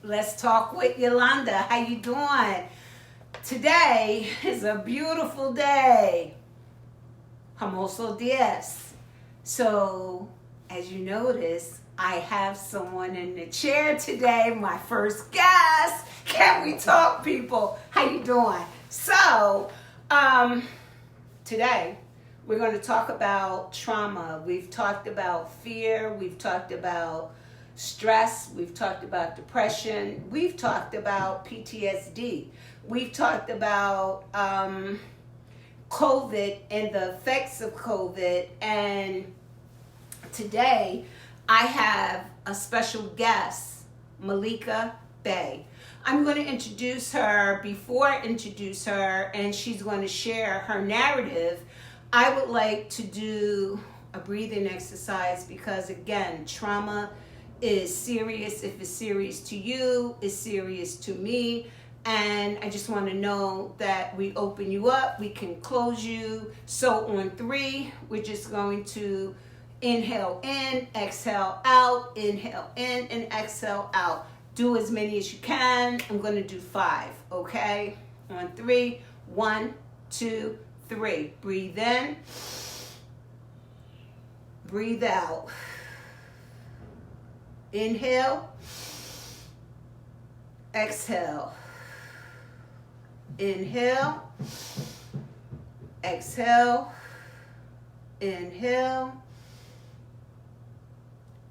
Let's talk with Yolanda. How you doing? Today is a beautiful day. Hermoso días. So, as you notice, I have someone in the chair today, my first guest. Can we talk, people? How you doing? So, today we're going to talk about trauma. We've talked about fear. We've talked about stress. We've talked about depression. We've talked about PTSD. We've talked about COVID and the effects of COVID. And today I have a special guest, Malika Bey. I'm going to introduce her. Before I introduce her, and she's going to share her narrative, I would like to do a breathing exercise because, again, trauma is serious. If it's serious to you, it's serious to me. And I just want to know that we open you up, we can close you. So on 3, we're just going to inhale in, exhale out, inhale in, and exhale out. Do as many as you can. I'm going to do 5, okay? On 3, 1, 2, 3. Breathe in, breathe out. Inhale, exhale. Inhale, exhale, inhale,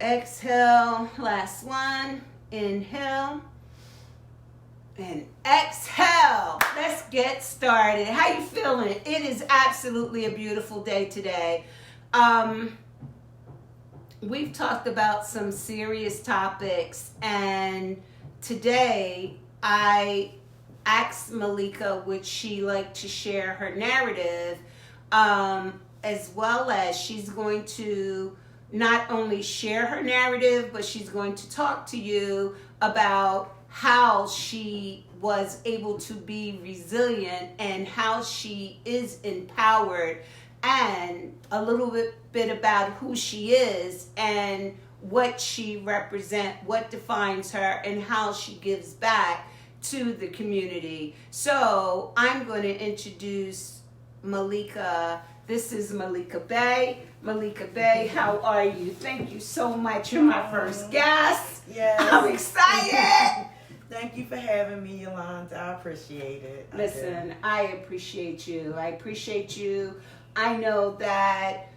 exhale. Last one, inhale, and exhale. Let's get started. How you feeling? It is absolutely a beautiful day today. We've talked about some serious topics, and today I asked Malika would she like to share her narrative, as well as she's going to not only share her narrative, but she's going to talk to you about how she was able to be resilient and how she is empowered, and a little bit about who she is and what she represents, what defines her, and how she gives back to the community. So I'm going to introduce Malika. This is Malika Bey. Malika Bey, how are you? Thank you so much. You're my first guest. Yes. I'm excited. Thank you for having me, Yolanda. I appreciate it. Listen, I appreciate you. I appreciate you. I know that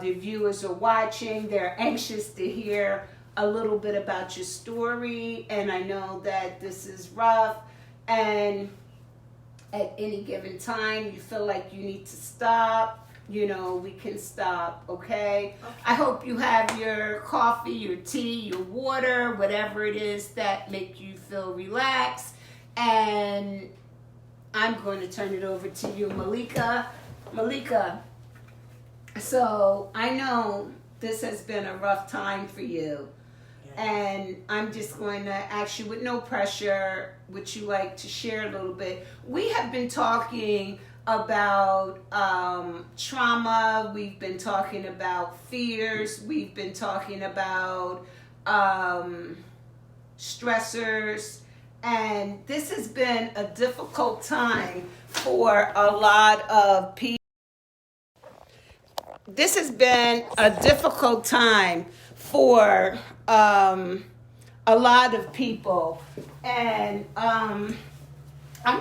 the viewers are watching. They're anxious to hear a little bit about your story, and I know that this is rough, and at any given time you feel like you need to stop, we can stop, okay? I hope you have your coffee, your tea, your water, whatever it is that make you feel relaxed, and I'm going to turn it over to you, Malika. Malika, so I know this has been a rough time for you. And I'm just going to ask you, with no pressure, would you like to share a little bit? We have been talking about trauma. We've been talking about fears. We've been talking about stressors. And this has been a difficult time for a lot of people. This has been a difficult time for a lot of people, and I'm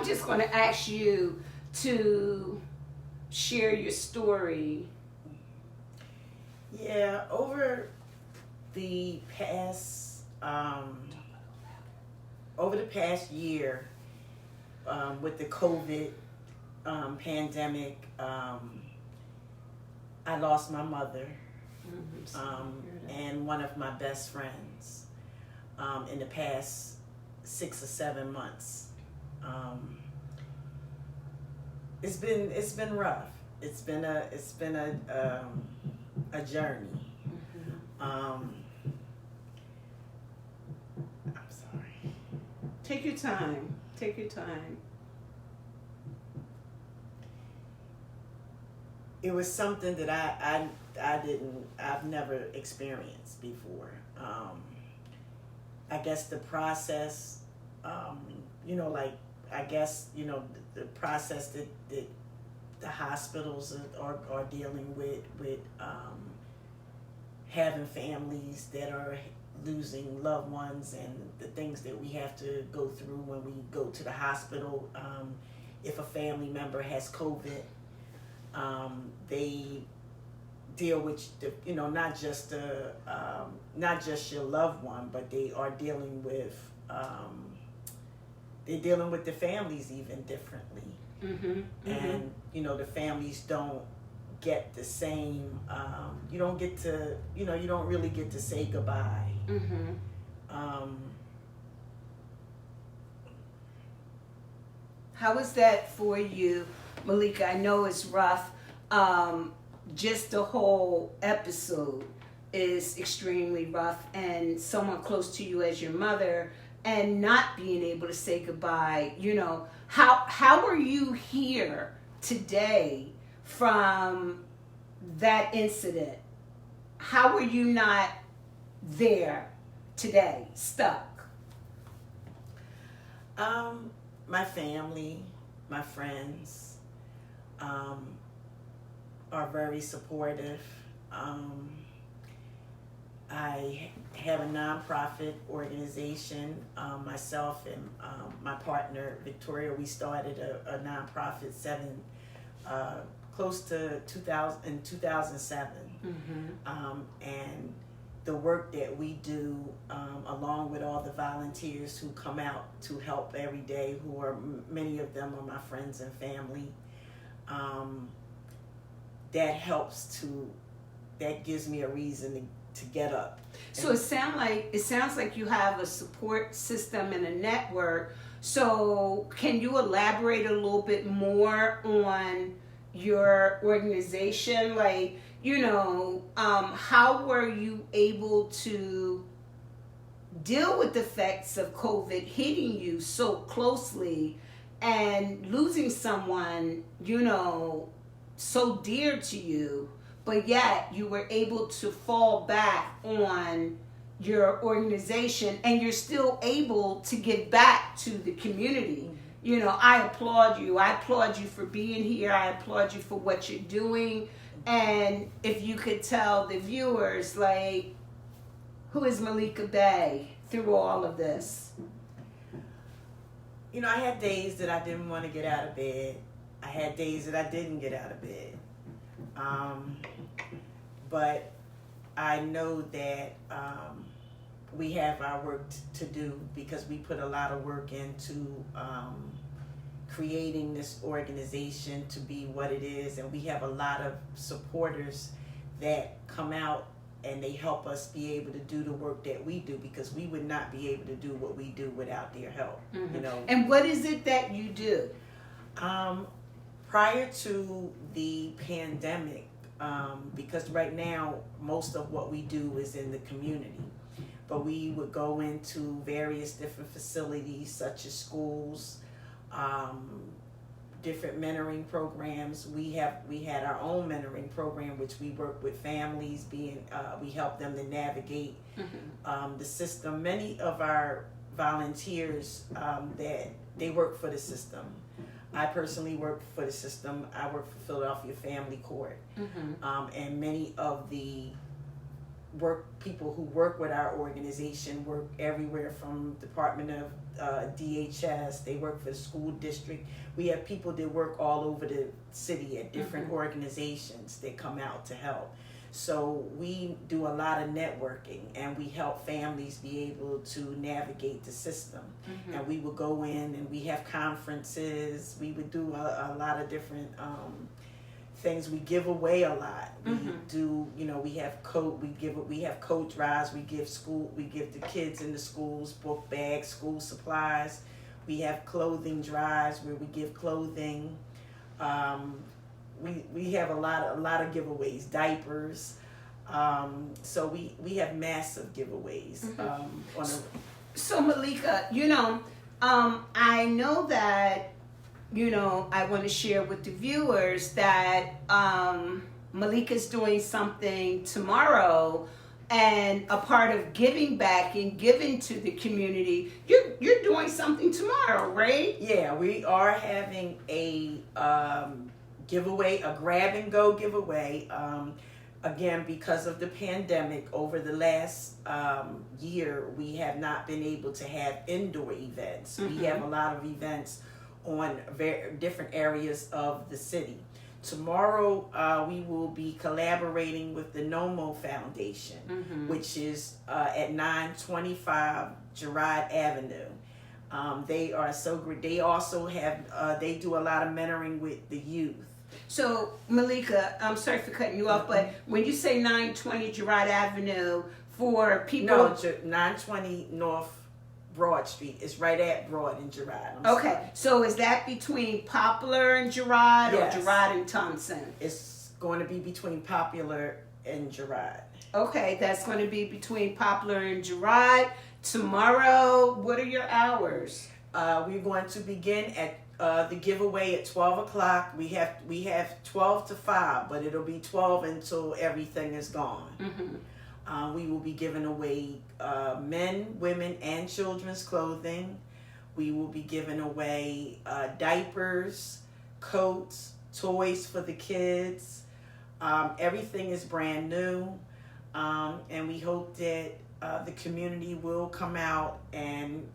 just going to ask you to share your story. Yeah, over the past year, with the COVID pandemic, I lost my mother. And one of my best friends in the past 6 or 7 months. It's been rough. It's been a journey. I'm sorry. Take your time. Take your time. It was something that I've never experienced before. I guess the process, like I guess the process that the hospitals are dealing with having families that are losing loved ones, and the things that we have to go through when we go to the hospital. If a family member has COVID, they deal with not just your loved one, but they are dealing with the families even differently. Mm-hmm. And the families don't get the same. You don't really get to say goodbye. Mm-hmm. How is that for you, Malika? I know it's rough. Just the whole episode is extremely rough, and someone close to you as your mother, and not being able to say goodbye. How are you here today from that incident? How are you not there today, stuck? My family, my friends, are very supportive. I have a nonprofit organization. Myself and my partner Victoria, we started a nonprofit close to 2007. Mm-hmm. And the work that we do, along with all the volunteers who come out to help every day, who are many of them are my friends and family, that gives me a reason to get up. So it sounds like you have a support system and a network. So can you elaborate a little bit more on your organization? How were you able to deal with the effects of COVID hitting you so closely and losing someone, so dear to you, but yet you were able to fall back on your organization, and you're still able to give back to the community? I applaud you. I applaud you for being here. I applaud you for what you're doing. And if you could tell the viewers, who is Malika Bey through all of this? I had days that I didn't want to get out of bed. I had days that I didn't get out of bed. But I know that we have our work to do, because we put a lot of work into creating this organization to be what it is, and we have a lot of supporters that come out and they help us be able to do the work that we do, because we would not be able to do what we do without their help. Mm-hmm. And what is it that you do? Prior to the pandemic, because right now most of what we do is in the community, but we would go into various different facilities such as schools, different mentoring programs. We had our own mentoring program, which we work with families. We help them to navigate the system. Many of our volunteers that they work for the system. I personally work for the system. I work for Philadelphia Family Court, and many of the people who work with our organization work everywhere from Department of DHS. They work for the school district. We have people that work all over the city at different organizations that come out to help. So we do a lot of networking, and we help families be able to navigate the system. And we would go in and we have conferences. We would do a lot of different things. We give away a lot. We do, we have coat drives. We give the kids in the schools book bags, school supplies. We have clothing drives where we give clothing. We have a lot of giveaways, diapers. So we have massive giveaways. So Malika, I know that, I want to share with the viewers that Malika's doing something tomorrow and a part of giving back and giving to the community, you're doing something tomorrow, right? Yeah, we are having a giveaway, a grab and go giveaway. Again, because of the pandemic, over the last year, we have not been able to have indoor events. We have a lot of events on different areas of the city. Tomorrow, we will be collaborating with the NOMO Foundation, which is at 925 Girard Avenue. They are so great. They also have, they do a lot of mentoring with the youth. So, Malika, I'm sorry for cutting you off, but when you say 920 Girard Avenue, for people... No, 920 North Broad Street. It's right at Broad and Girard. Okay, so is that between Poplar and Girard, Yes. or Girard and Thompson? It's going to be between Popular and Girard. Okay, that's going to be between Poplar and Girard. Tomorrow, what are your hours? We're going to begin at the giveaway at 12 o'clock. We have 12 to 5, but it'll be 12 until everything is gone. We will be giving away men, women, and children's clothing. We will be giving away diapers, coats, toys for the kids. Everything is brand new. And we hope that the community will come out and,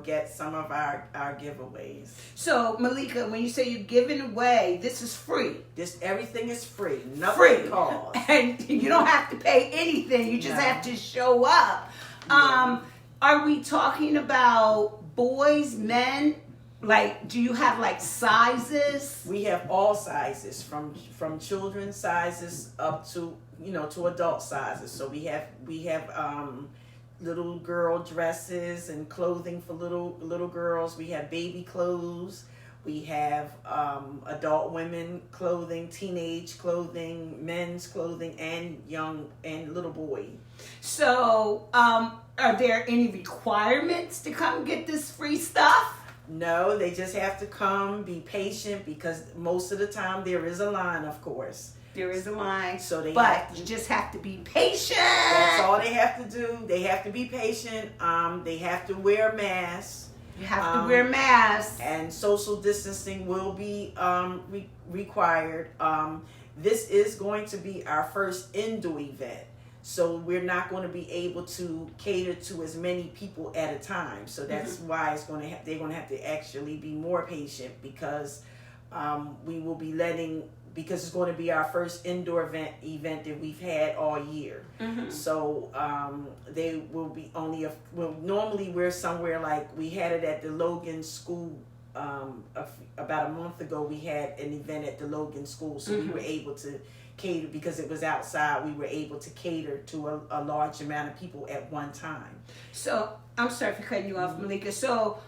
get some of our giveaways. So, Malika, when you say you're giving away, this is free. Everything is free. Nothing costs. And you don't have to pay anything. You just have to show up. Are we talking about boys, men? Like, do you have like sizes? We have all sizes, from children's sizes up to to adult sizes. So we have little girl dresses and clothing for little girls. We have baby clothes. We have adult women clothing, teenage clothing, men's clothing, and young and little boy. So, are there any requirements to come get this free stuff? No, they just have to come, be patient, because most of the time there is a line, of course. There is a line, so you just have to be patient. That's all they have to do. They have to be patient. They have to wear masks. You have to wear masks. And social distancing will be required. This is going to be our first indoor event. So we're not going to be able to cater to as many people at a time. So that's why they're going to have to actually be more patient, because we will be because it's going to be our first indoor event that we've had all year. So they will be normally we're somewhere, like we had it at the Logan School. About a month ago, we had an event at the Logan School, so we were able to cater, because it was outside. We were able to cater to a large amount of people at one time. So, I'm sorry for cutting you off, Malika. So,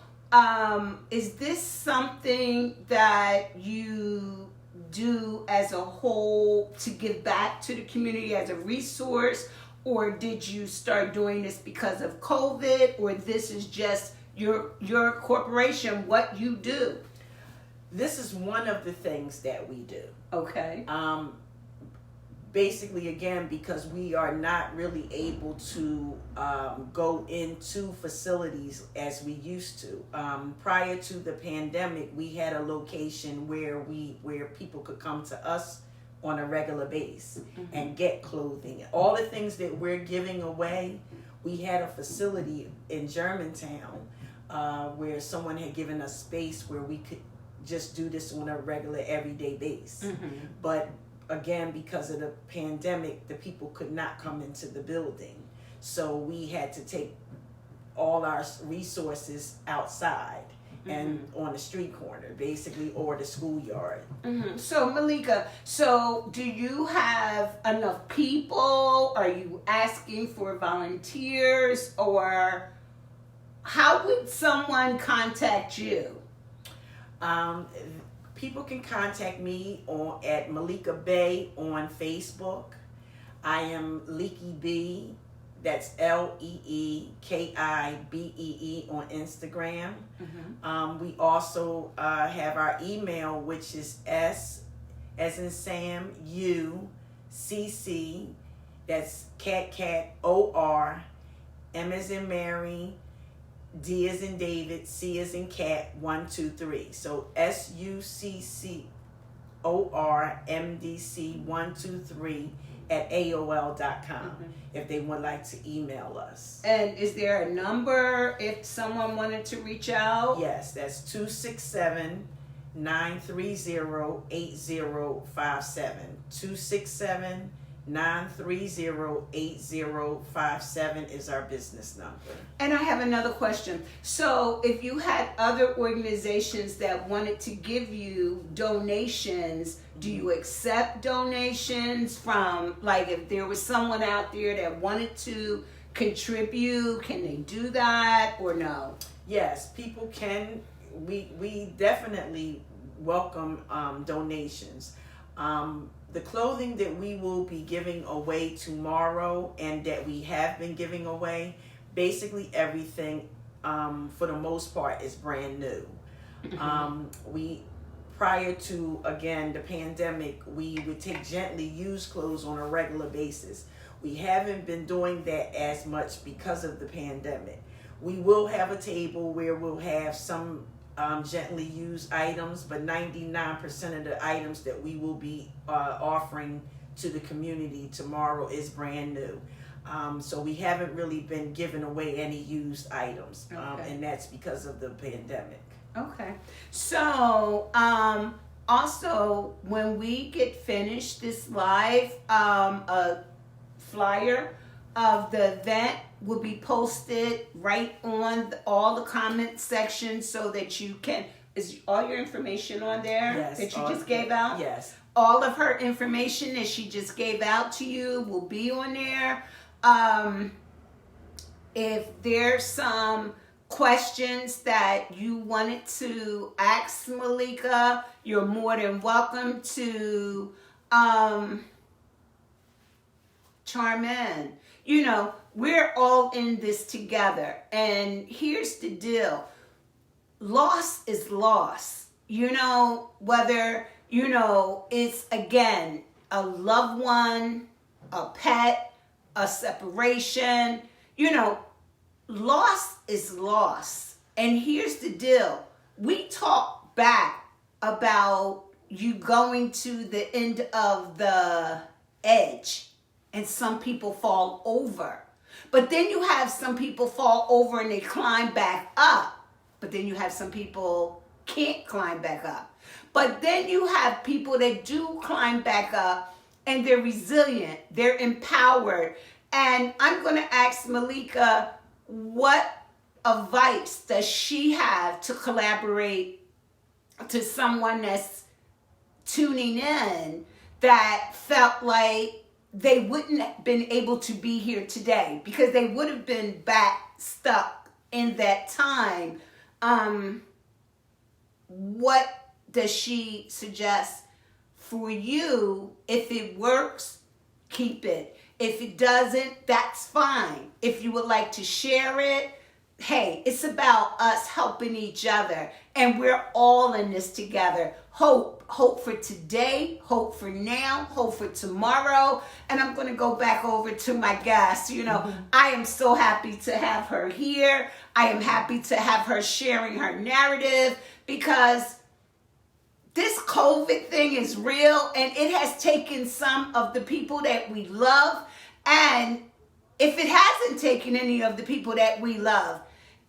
is this something that you do as a whole to give back to the community as a resource, or did you start doing this because of COVID, or this is just your corporation, what you do? This is one of the things that we do. Okay. Basically, again, because we are not really able to go into facilities as we used to. Prior to the pandemic, we had a location where people could come to us on a regular basis and get clothing. All the things that we're giving away, we had a facility in Germantown where someone had given us space where we could just do this on a regular, everyday basis. But again, because of the pandemic, the people could not come into the building. So we had to take all our resources outside and on the street corner, basically, or the schoolyard. So, Malika, do you have enough people? Are you asking for volunteers? Or how would someone contact you? People can contact me at Malika Bey on Facebook. I am Leaky B. That's LeeKibee on Instagram. We also have our email, which is S as in Sam, U, CC, That's cat, OR, M as in Mary, D as in David, C as in cat, 123. So SUCCORMDC123 at AOL.com if they would like to email us. And is there a number if someone wanted to reach out? Yes, that's 267-930-8057. 267-930-8057 is our business number. And I have another question. So if you had other organizations that wanted to give you donations, do you accept donations from, like, if there was someone out there that wanted to contribute, can they do that or no? Yes, people can. We definitely welcome donations. The clothing that we will be giving away tomorrow and that we have been giving away, basically everything for the most part is brand new. We prior to, again, the pandemic, we would take gently used clothes on a regular basis. We haven't been doing that as much because of the pandemic. We will have a table where we'll have some gently used items, but 99% of the items that we will be offering to the community tomorrow is brand new. So we haven't really been giving away any used items, and that's because of the pandemic. Okay. So, also, when we get finished this live, a flyer of the event will be posted right on all the comment sections so that you can, is all your information on there? Yes, that you just gave out? Yes. All of her information that she just gave out to you will be on there. If there's some questions that you wanted to ask Malika, you're more than welcome to chime in. You know, we're all in this together. And here's the deal. Loss is loss. You know, whether, you know, it's, again, a loved one, a pet, a separation, you know, loss is loss. And here's the deal. We talk back about you going to the end of the edge and some people fall over. But then you have some people fall over and they climb back up. But then you have some people can't climb back up. But then you have people that do climb back up and they're resilient, they're empowered. And I'm going to ask Malika, what advice does she have to collaborate to someone that's tuning in that felt like they wouldn't have been able to be here today because they would have been back stuck in that time? What does she suggest for you? If it works, keep it. If it doesn't, that's fine. If you would like to share it, hey, it's about us helping each other. And we're all in this together. Hope for today, hope for now, hope for tomorrow. And I'm going to go back over to my guest. You know, I am so happy to have her here. I am happy to have her sharing her narrative because this COVID thing is real and it has taken some of the people that we love. And if it hasn't taken any of the people that we love,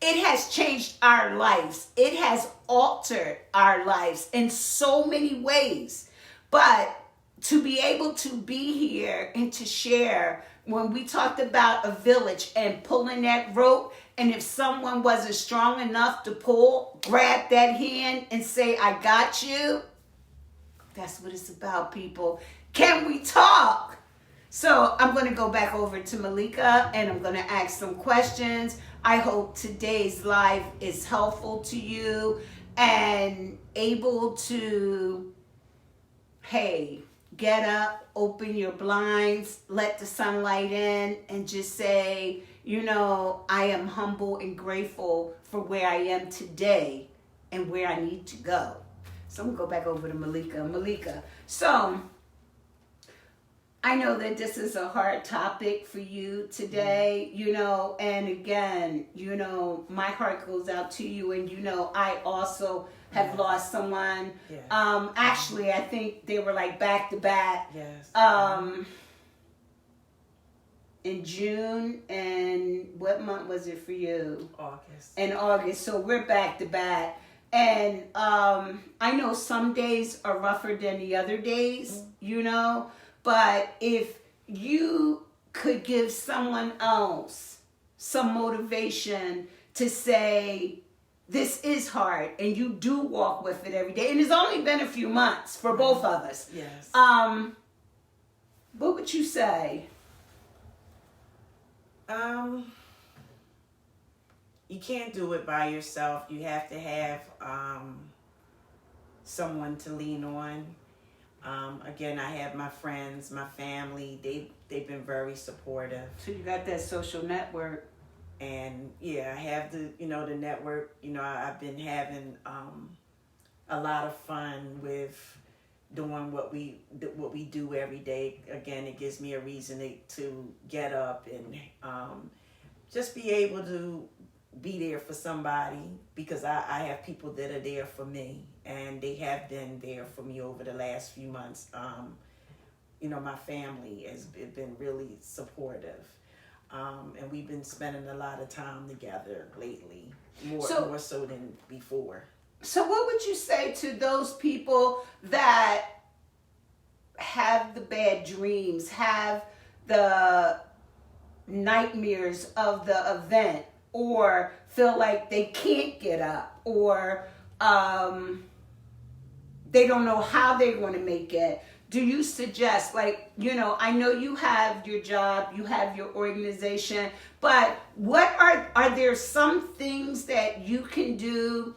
it has changed our lives. It has altered our lives in so many ways. But to be able to be here and to share, when we talked about a village and pulling that rope, and if someone wasn't strong enough to pull, grab that hand and say, I got you. That's what it's about, people. Can we talk? So I'm going to go back over to Malika and I'm going to ask some questions. I hope today's live is helpful to you and able to, hey, get up, open your blinds, let the sunlight in, and just say, you know, I am humble and grateful for where I am today and where I need to go. So I'm going to go back over to Malika. Malika, so I know that this is a hard topic for you today, and again, my heart goes out to you, and I also have lost someone. Yes. Actually, I think they were like back to back. Yes. In June, and what month was it for you? August. In August, so we're back to back. And I know some days are rougher than the other days, but if you could give someone else some motivation to say, this is hard, and you do walk with it every day, and it's only been a few months for both of us. Yes. What would you say? You can't do it by yourself. You have to have someone to lean on. Again, I have my friends, my family. They've been very supportive. So you got that social network. And yeah, I have the network. I've been having a lot of fun with doing what we do every day. Again, it gives me a reason to get up and just be able to be there for somebody, because I have people that are there for me, and they have been there for me over the last few months. My family has been really supportive, and we've been spending a lot of time together lately, more so than before. So what would you say to those people that have the bad dreams, have the nightmares of the event, or feel like they can't get up, or they don't know how they're going to make it? Do you suggest, I know you have your job, you have your organization, but what are there some things that you can do?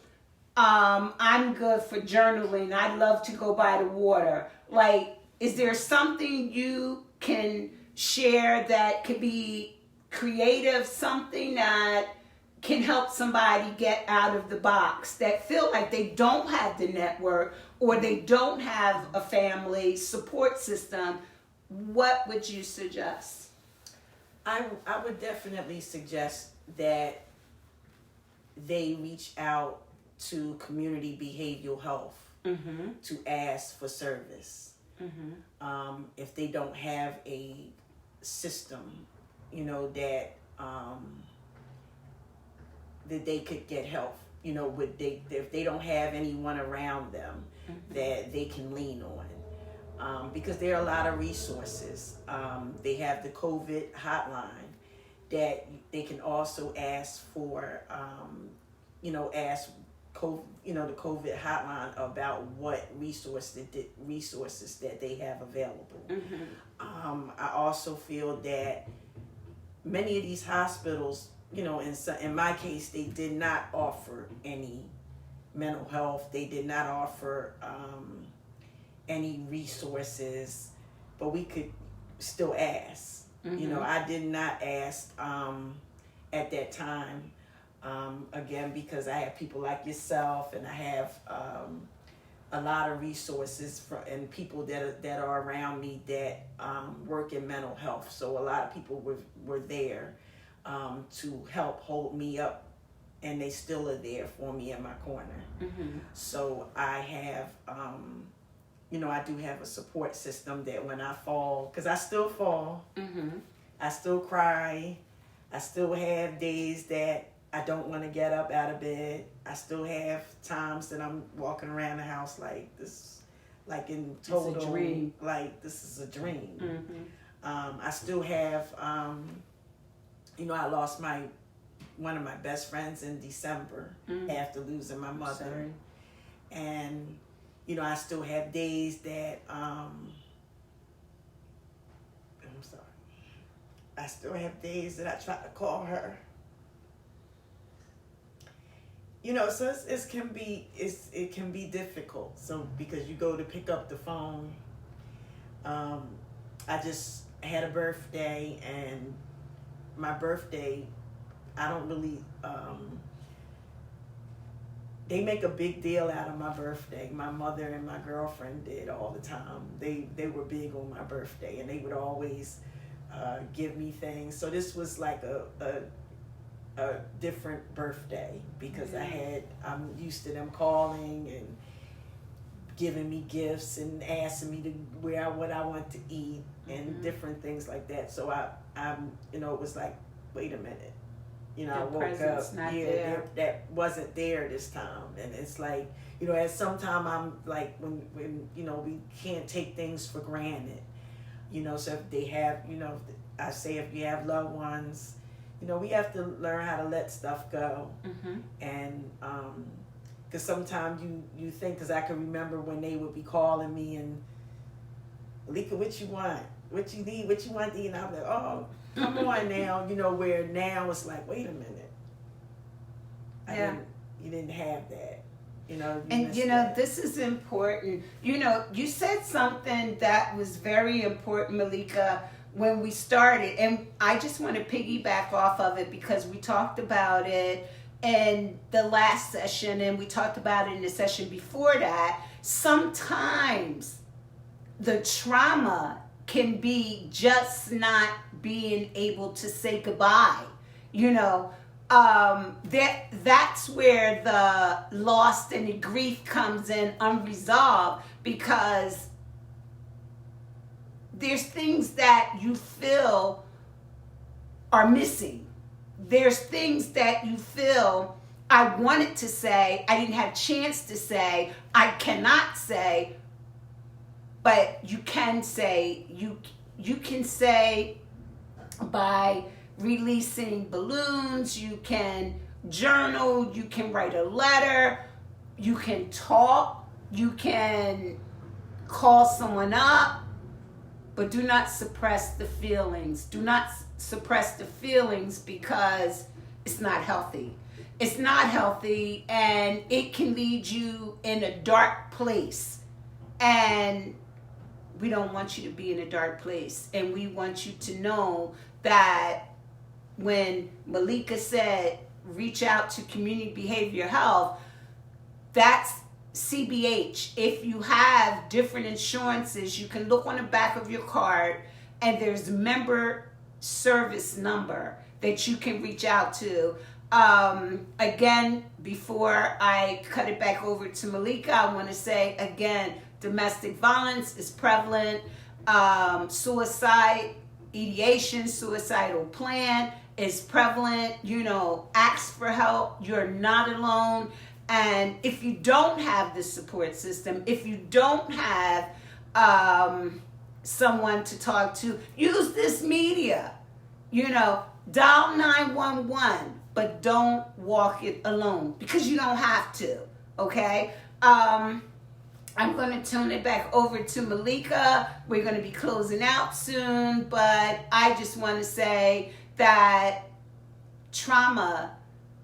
I'm good for journaling. I love to go by the water. Is there something you can share that could be creative, something that can help somebody get out of the box, that feel like they don't have the network or they don't have a family support system? What would you suggest? I would definitely suggest that they reach out to community behavioral health to ask for service. If they don't have a system, that they could get help, if they don't have anyone around them that they can lean on, because there are a lot of resources. They have the COVID hotline that they can also ask for, the COVID hotline about what resources that they have available. I also feel that many of these hospitals, in my case, they did not offer any mental health. They did not offer any resources, but we could still ask. I did not ask at that time. Again, because I have people like yourself, and I have a lot of resources and people that are around me that work in mental health. So a lot of people were there to help hold me up, and they still are there for me in my corner. So I have, I do have a support system that when I fall, because I still fall, I still cry, I still have days that I don't want to get up out of bed. I still have times that I'm walking around the house like this, like in total, it's a dream. Like this is a dream. I still have, I lost one of my best friends in December after losing my mother. Sorry. And, I still have days that, I'm sorry. I still have days that I try to call her. So it can be difficult. So because you go to pick up the phone, I just had a birthday, and my birthday, I don't really they make a big deal out of my birthday. My mother and my girlfriend did all the time. They were big on my birthday, and they would always give me things. So this was like a different birthday because I'm used to them calling and giving me gifts and asking me to what I want to eat and different things like that. So I'm it was like, wait a minute. I woke up, that wasn't there this time. And it's like, at some time I'm like, when we can't take things for granted. So if they have, I say if you have loved ones, we have to learn how to let stuff go. And because sometimes you think, because I can remember when they would be calling me and, Malika, what you want? What you need? What you want to eat? And I'm like, oh, come on now. Where now it's like, wait a minute. You didn't have that. This is important. You said something that was very important, Malika, when we started. And I just want to piggyback off of it because we talked about it in the last session and we talked about it in the session before that. Sometimes the trauma can be just not being able to say goodbye. That's where the loss and the grief comes in unresolved, because there's things that you feel are missing. There's things that you feel I wanted to say, I didn't have a chance to say, I cannot say, but you can say, you can say by releasing balloons, you can journal, you can write a letter, you can talk, you can call someone up, but do not suppress the feelings. Do not suppress the feelings because it's not healthy. It's not healthy, and it can lead you in a dark place. And we don't want you to be in a dark place. And we want you to know that when Malika said, reach out to community behavioral health, that's CBH. If you have different insurances, you can look on the back of your card and there's a member service number that you can reach out to. Again, before I cut it back over to Malika, I want to say again, domestic violence is prevalent. Suicide ideation, suicidal plan is prevalent. Ask for help. You're not alone. And if you don't have the support system, if you don't have someone to talk to, use this media. Dial 911, but don't walk it alone because you don't have to. Okay. I'm going to turn it back over to Malika. We're going to be closing out soon, but I just want to say that trauma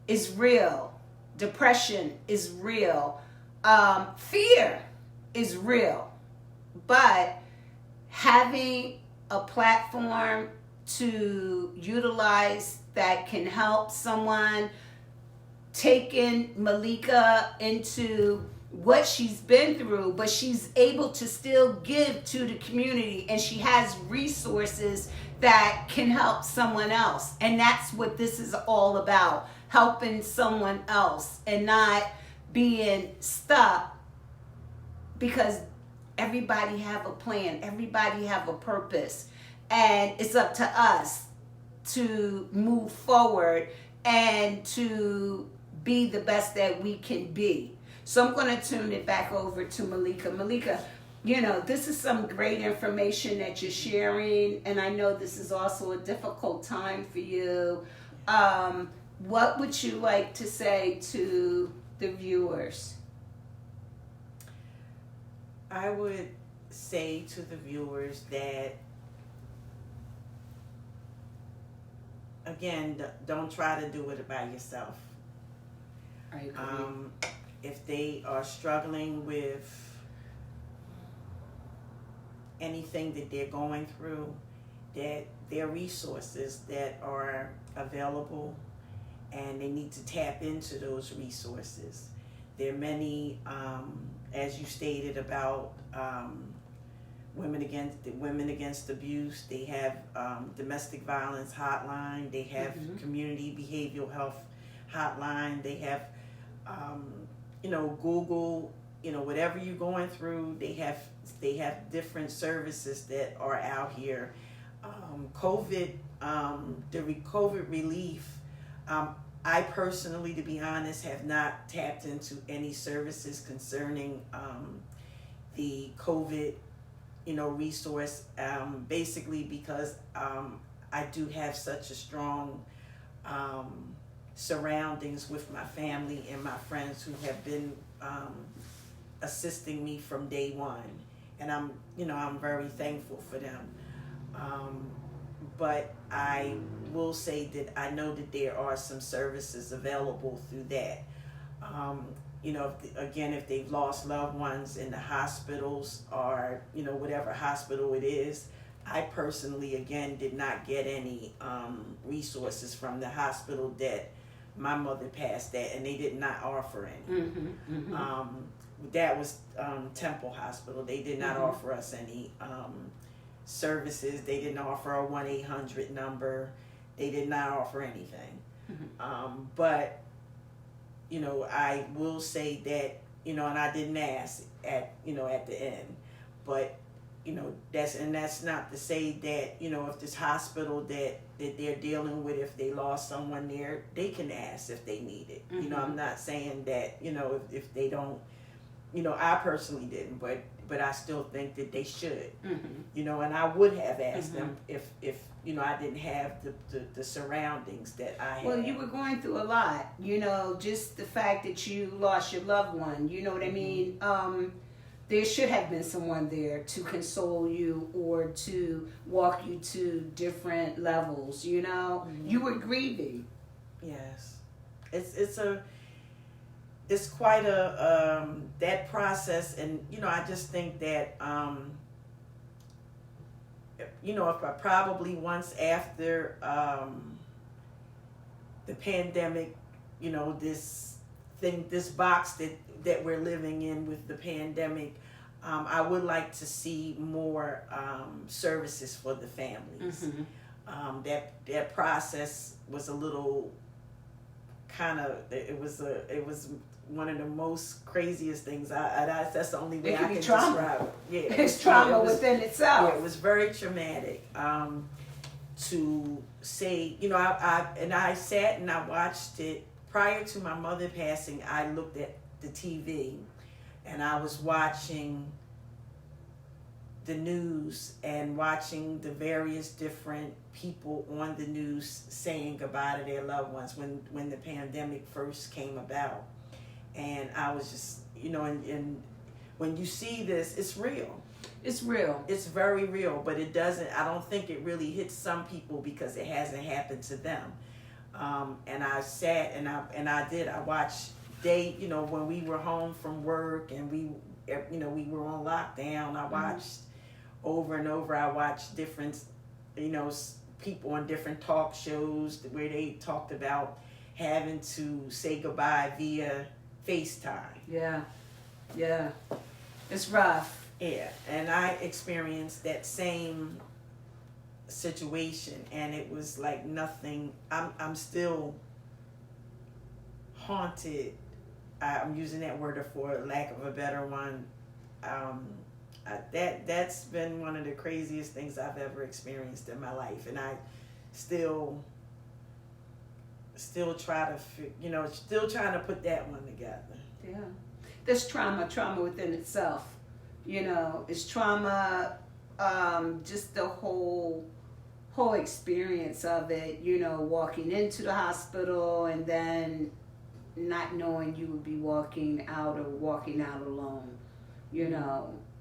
is real. Depression is real. Fear is real. But having a platform to utilize that can help someone, taking Malika into what she's been through, but she's able to still give to the community, and she has resources that can help someone else. And that's what this is all about, helping someone else and not being stuck, because everybody have a plan, everybody have a purpose, and it's up to us to move forward and to be the best that we can be. So I'm going to turn it back over to Malika. Malika, this is some great information that you're sharing, and I know this is also a difficult time for you. What would you like to say to the viewers? I would say to the viewers that, again, don't try to do it by yourself. I agree. If they are struggling with anything that they're going through, that there are resources that are available and they need to tap into those resources. There are many, as you stated, about women against abuse. They have domestic violence hotline. They have community behavioral health hotline. They have Google. Whatever you're going through, they have different services that are out here. COVID, the COVID relief. I personally, to be honest, have not tapped into any services concerning the COVID, resource. Basically because I do have such a strong surroundings with my family and my friends who have been assisting me from day one, and I'm very thankful for them. But I will say that I know that there are some services available through that. If they've lost loved ones in the hospitals or, whatever hospital it is, I personally, again, did not get any resources from the hospital that my mother passed at, and they did not offer any. That was Temple Hospital. They did not offer us any services. They didn't offer a 1-800 number. They did not offer anything. But I will say that, and I didn't ask at the end, but that's not to say that, if this hospital that they're dealing with, if they lost someone there, they can ask if they need it. I'm not saying that, if they don't, I personally didn't, but I still think that they should, and I would have asked them if I didn't have the surroundings that I had. Well, you were going through a lot, just the fact that you lost your loved one, you know what I mean? There should have been someone there to console you or to walk you to different levels, You were grieving. Yes. It's quite a that process, and I just think that if I probably once after the pandemic, this box that we're living in with the pandemic, I would like to see more services for the families. That process was a little it was one of the most craziest things. That's the only way I can describe it. Yeah, it's trauma within itself. Yeah, it was very traumatic. To say, I sat and I watched it prior to my mother passing. I looked at the TV, and I was watching the news and watching the various different people on the news saying goodbye to their loved ones when the pandemic first came about. And I was just, and when you see this, it's real. It's real. It's very real, but I don't think it really hits some people because it hasn't happened to them. And I sat and I watched when we were home from work and we were on lockdown, I watched over and over. I watched different, people on different talk shows where they talked about having to say goodbye via FaceTime. Yeah. It's rough. Yeah, and I experienced that same situation, and it was like nothing. I'm still haunted. I'm using that word for lack of a better one. That's been one of the craziest things I've ever experienced in my life, and I still try to still trying to put that one together. Yeah, there's trauma within itself. It's trauma. Just the whole experience of it. Walking into the hospital and then not knowing you would be walking out alone.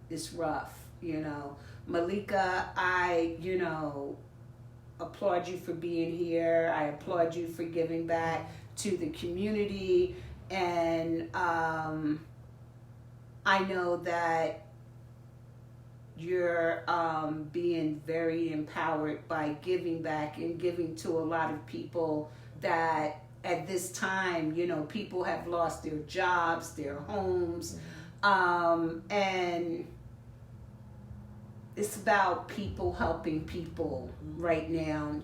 It's rough. Malika, I applaud you for being here. I applaud you for giving back to the community, and I know that you're being very empowered by giving back and giving to a lot of people that at this time, people have lost their jobs, their homes, and it's about people helping people right now,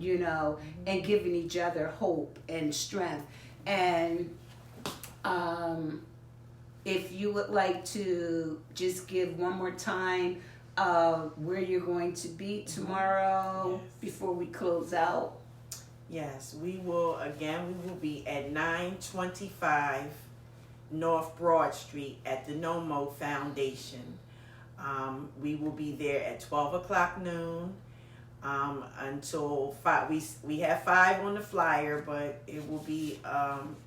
and giving each other hope and strength. And if you would like to just give one more time where you're going to be tomorrow before we close out. Yes, we will be at 925 North Broad Street at the NOMO Foundation. We will be there at 12 o'clock noon until 5. We have 5 on the flyer, but it will be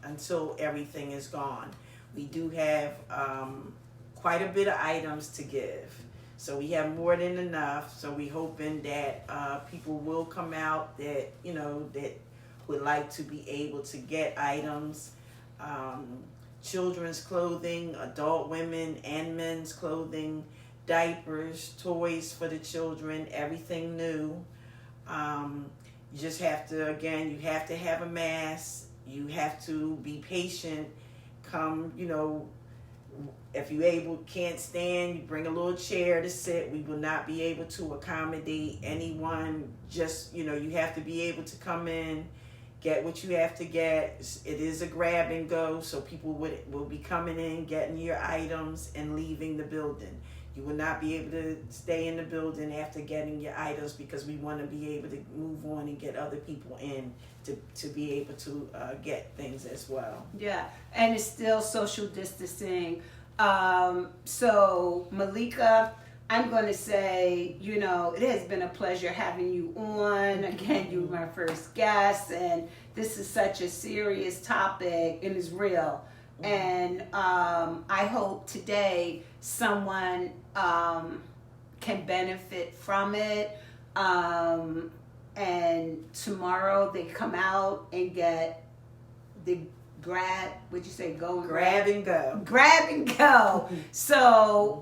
until everything is gone. We do have quite a bit of items to give. So we have more than enough. So we're hoping that people will come out that, that would like to be able to get items, children's clothing, adult women and men's clothing, diapers, toys for the children, everything new. You just have to, again, you have to have a mask. You have to be patient. Come, if you can't stand, you bring a little chair to sit. We will not be able to accommodate anyone. Just, you have to be able to come in, get what you have to get. It is a grab and go, so people will be coming in, getting your items, and leaving the building. You will not be able to stay in the building after getting your items, because we want to be able to move on and get other people in to be able to get things as well. Yeah, and it's still social distancing. So Malika, I'm going to say, it has been a pleasure having you on. Again, you were my first guest, and this is such a serious topic, and it's real. And I hope today someone can benefit from it. And tomorrow they come out and get the grab and go. So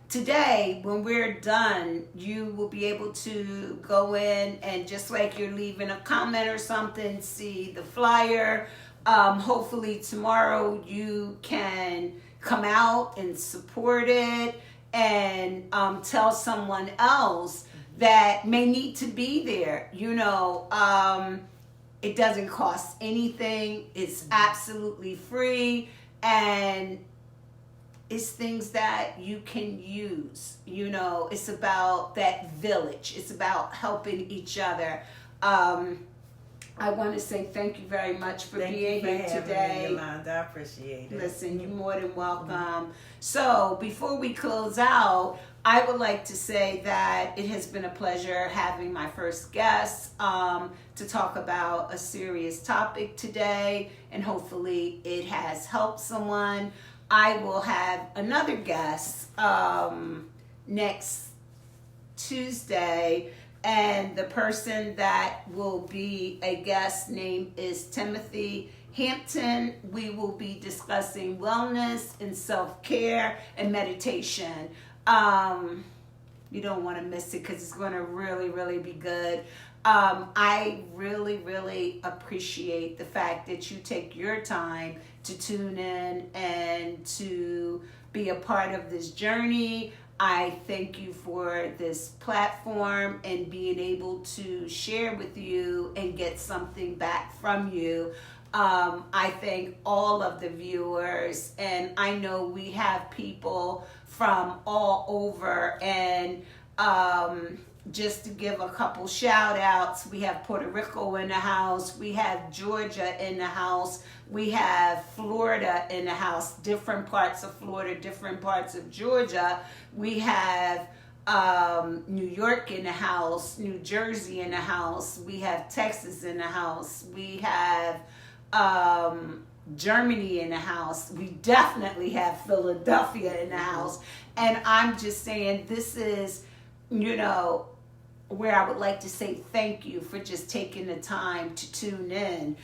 today, when we're done, you will be able to go in and, just like you're leaving a comment or something, see the flyer. Hopefully tomorrow you can come out and support it, and tell someone else that may need to be there. It doesn't cost anything. It's absolutely free, and it's things that you can use. It's about that village. It's about helping each other. I want to say thank you very much for being here today. Me, Yolanda. I appreciate it. Listen, you're more than welcome. So before we close out, I would like to say that it has been a pleasure having my first guest to talk about a serious topic today, and hopefully it has helped someone. I will have another guest next Tuesday, and the person that will be a guest name is Timothy Hampton. We will be discussing wellness and self-care and meditation. You don't want to miss it, because it's going to really, really be good. I really, really appreciate the fact that you take your time to tune in and to be a part of this journey. I thank you for this platform and being able to share with you and get something back from you. I thank all of the viewers, and I know we have people from all over, and just to give a couple shout outs, we have Puerto Rico in the house, we have Georgia in the house, we have Florida in the house, different parts of Florida, different parts of Georgia, we have New York in the house, New Jersey in the house, we have Texas in the house, we have Germany in the house, we definitely have Philadelphia in the house. And I'm just saying, this is, where I would like to say thank you for just taking the time to tune in.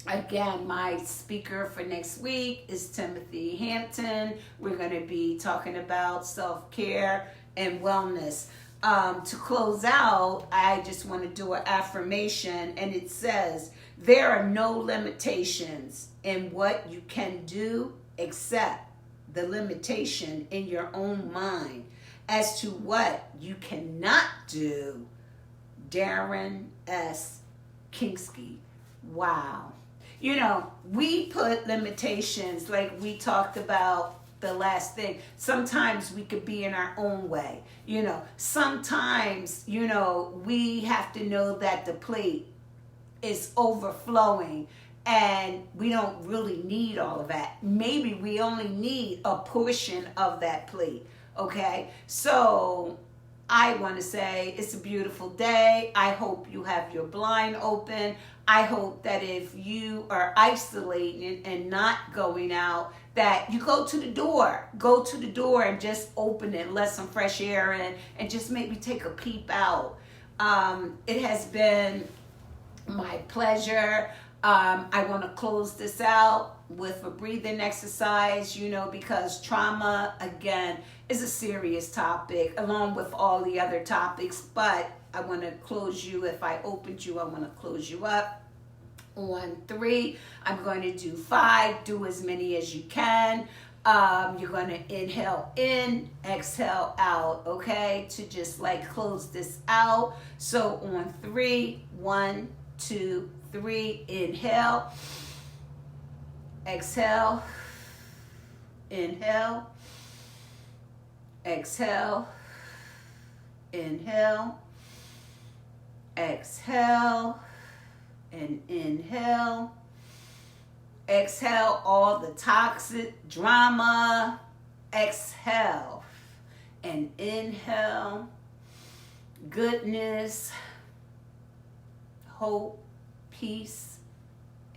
Again, my speaker for next week is Timothy Hampton. We're going to be talking about self-care and wellness. To close out, I just want to do an affirmation, and it says, there are no limitations in what you can do except the limitation in your own mind as to what you cannot do. Darren S. Kingsky. Wow. You know, we put limitations, like we talked about the last thing. Sometimes we could be in our own way. You know, sometimes, you know, we have to know that the plate is overflowing and we don't really need all of that. Maybe we only need a portion of that plate. Okay? So I want to say it's a beautiful day. I hope you have your blind open. I hope that if you are isolating and not going out, that you go to the door. Go to the door and just open it, let some fresh air in, and just maybe take a peep out. It has been my pleasure. I want to close this out with a breathing exercise, you know, because trauma, again, is a serious topic along with all the other topics. But I want to close you. If I opened you, I want to close you up. On 3, I'm going to do 5. Do as many as you can. You're going to inhale in, exhale out, okay? To just like close this out. So on 3, 1, 2, 3, inhale, exhale, inhale, exhale, inhale, exhale, and inhale. Exhale all the toxic drama. Exhale and inhale goodness, hope, peace,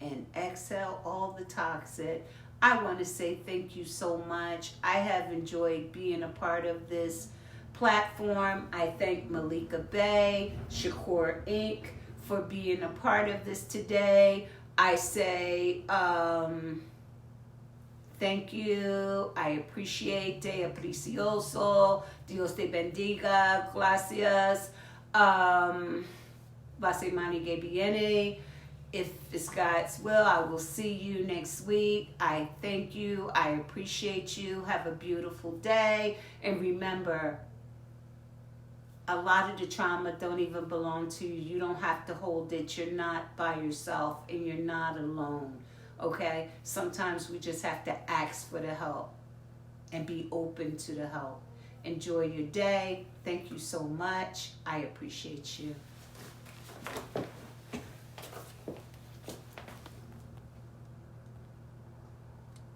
and exhale all the toxic. I want to say thank you so much. I have enjoyed being a part of this platform. I thank Malika Bey, Shakur Inc. for being a part of this today. I say thank you. I appreciate. Te aprecioso. Dios te bendiga. Gracias. La semana que viene. If it's God's will, I will see you next week. I thank you. I appreciate you. Have a beautiful day. And remember, a lot of the trauma don't even belong to you. You don't have to hold it. You're not by yourself and you're not alone. Okay? Sometimes we just have to ask for the help and be open to the help. Enjoy your day. Thank you so much. I appreciate you.